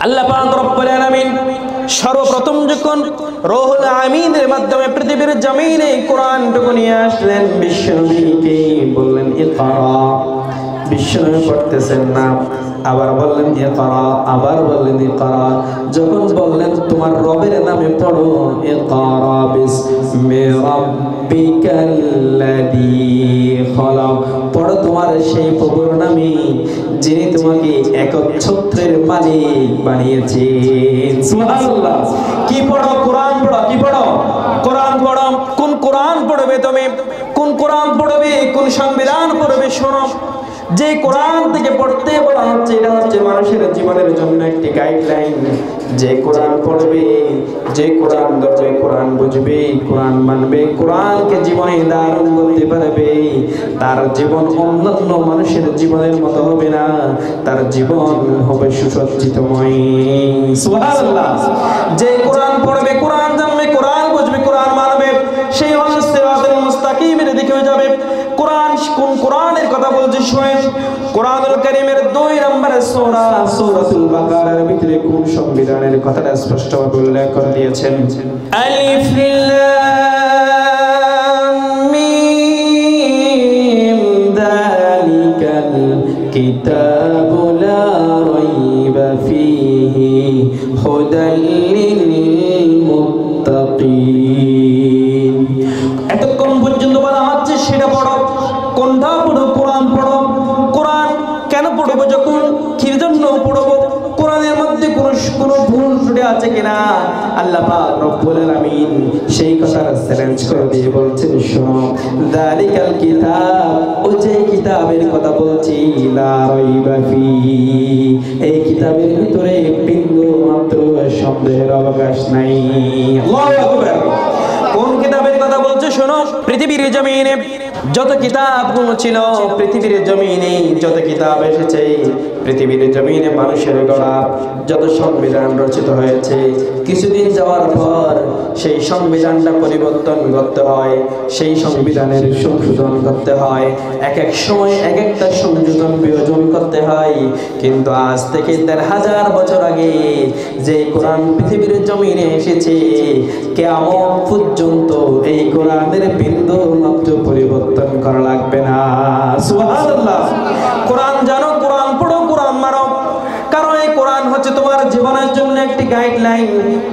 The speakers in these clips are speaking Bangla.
আল্লাহ পাক রব্বুল আলামিন সর্বপ্রথম যখন রূহুল আমিনের মাধ্যমে পৃথিবীর জমিনে কোরআনটুকু নিয়ে আসলেন, বিশ্বনবীকে বললেন ইকরা। বিশ্বনবী পড়তেছেন না, আবার বললেন ইকরা, আবার বললেন ইকরা। যখন বললেন তোমার রবের নামে পড়ো, ইকরা বিসমি রাব্বিকাল্লাযী খলাক, পড়ো তোমার সেই প্রভুর নামে যিনি তোমাকে একচ্ছত্রের মালিক বানিয়েছেন। সুবহানাল্লাহ। কি পড়ো? কোরআন পড়ো। কি পড়ো? কোরআন পড়ো। কোন কোরআন পড়বে তুমি? কোন কোরআন পড়বে? কোন সংবিধান পড়বে? শোনো, যে কোরআন থেকে পড়তে বলা হচ্ছে এটা হচ্ছে মানুষের জীবনের জন্য একটি গাইডলাইন। যে কোরআন পড়বে, যে কোরআন ধরবে, কোরআন বুঝবে, কোরআন মানবে, কোরআনকে জীবনে ধারণ করতে পারবে, তার জীবন অন্যান্য মানুষের জীবনের মতো হবে না, তার জীবন হবে সুসজ্জিতময়। সুবহানাল্লাহ। যে কোরআন পড়বে, কোরআন জানবে, কোরআন বুঝবে, কোরআন মানবে, সেই হলো সিরাতুল মুস্তাকিমের দিকে যাবে। কোরআন কোন কোরআনের কথা বলছি শুনেন। কোরআনুল কারীমের 2 নম্বরের সূরা সূরাতুল বাকারার ভিতরে কোন সংবিধানের কথাটা স্পষ্টভাবে উল্লেখ করে দিয়েছেন? আলিফ লাম মিম যালিকাল কিতাবু লা রাইবা ফীহি হুদাল লিল মুত্তাকিন। এতক্ষণ পর্যন্ত বলা হচ্ছে সেটা পড়ো। কোনটা পড়ো? কোরআন পড়ো। কোরআন কেন পড়বো? যখন কি জন্য পড়বো? কোরআনের মধ্যে কোনো ভুল ত্রুটি আছে কিনা আল্লাহ পাক রব্বুল আলামিন সেই কথার চ্যালেঞ্জ করে দিয়ে বলছেন, শোনো, যালিকাল কিতাব, ও যে কিতাবের কথা বলছি, লা রাইবা ফীহি, এই কিতাবের ভিতরে বিন্দু মাত্র সন্দেহের অবকাশ নাই। আল্লাহু আকবার। কোন কিতাবের কথা বলছে শোনো। পৃথিবীর জমিনে যত কিতাবগুলো ছিল, পৃথিবীর জমিনে যত কিতাব এসেছে, পৃথিবীর জমিনে মানুষের গড়া যত সংবিধান রচিত হয়েছে, কিছুদিন যাওয়ার পর সেই সংবিধানটা পরিবর্তন করতে হয়, সেই সংবিধানের সংশোধন করতে হয়, এক এক সময় এক একটা সংযোজন বিয়োজন করতে হয়। কিন্তু আজ থেকে ১,৫০০ বছর আগে যে কোরআন পৃথিবীর জমিনে এসেছে, কিয়ামত পর্যন্ত এই কোরআনের বিন্দু মাত্র পরিবর্তন করা লাগবে না। সুবহানাল্লাহ। কোরআন জানো, কোরআন পড়ো, কোরআন মানো, কারণ এই কোরআন হচ্ছে তোমার জীবনের জন্য একটি গাইডলাইন।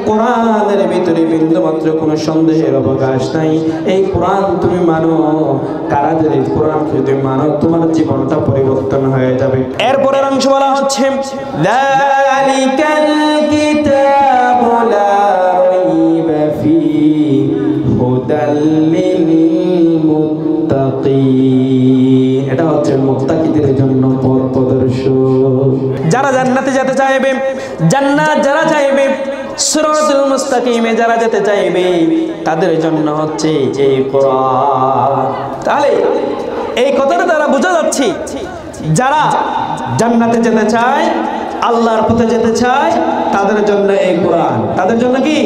কোরআনের ভিতরে বিন্দু মাত্র কোনো সন্দেহের অবকাশ নাই। এই কোরআন তুমি মানো, কারা যদি কোরআন যদি মানো, তোমার জীবনটা পরিবর্তন হয়ে যাবে। এরপরের অংশ বলা হচ্ছে যালিকাল কিতাবু লা রাইবা ফীহি হুদাল লিল মুত্তাকিন। এটা হচ্ছে মুত্তাকিদের জন্য পথ প্রদর্শক। যারা জান্নাতে যেতে চাইবে, জান্নাত যারা চাইবে, সিরাতুল মুস্তাকিমে যারা যেতে চাইবে, তাদের জন্য হচ্ছে এই কোরআন। তাহলে এই কথাটা দ্বারা বোঝা যাচ্ছে, যারা জান্নাতে যেতে চায়, আল্লাহর পথে যেতে চায়, তাদের জন্য এই কোরআন। তাদের জন্য কি?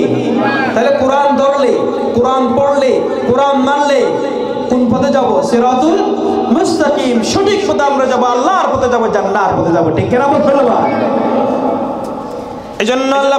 তাহলে কোরআন ধরলে, কোরআন পড়লে, কোরআন মানলে কোন পথে যাব? সিরাতুল মুস্তাকিম, সঠিক পথে আমরা যাব, আল্লাহর পথে যাব, জান্নাতের পথে যাব। ঠিক কিনা বলবেন? এজন্য আল্লাহ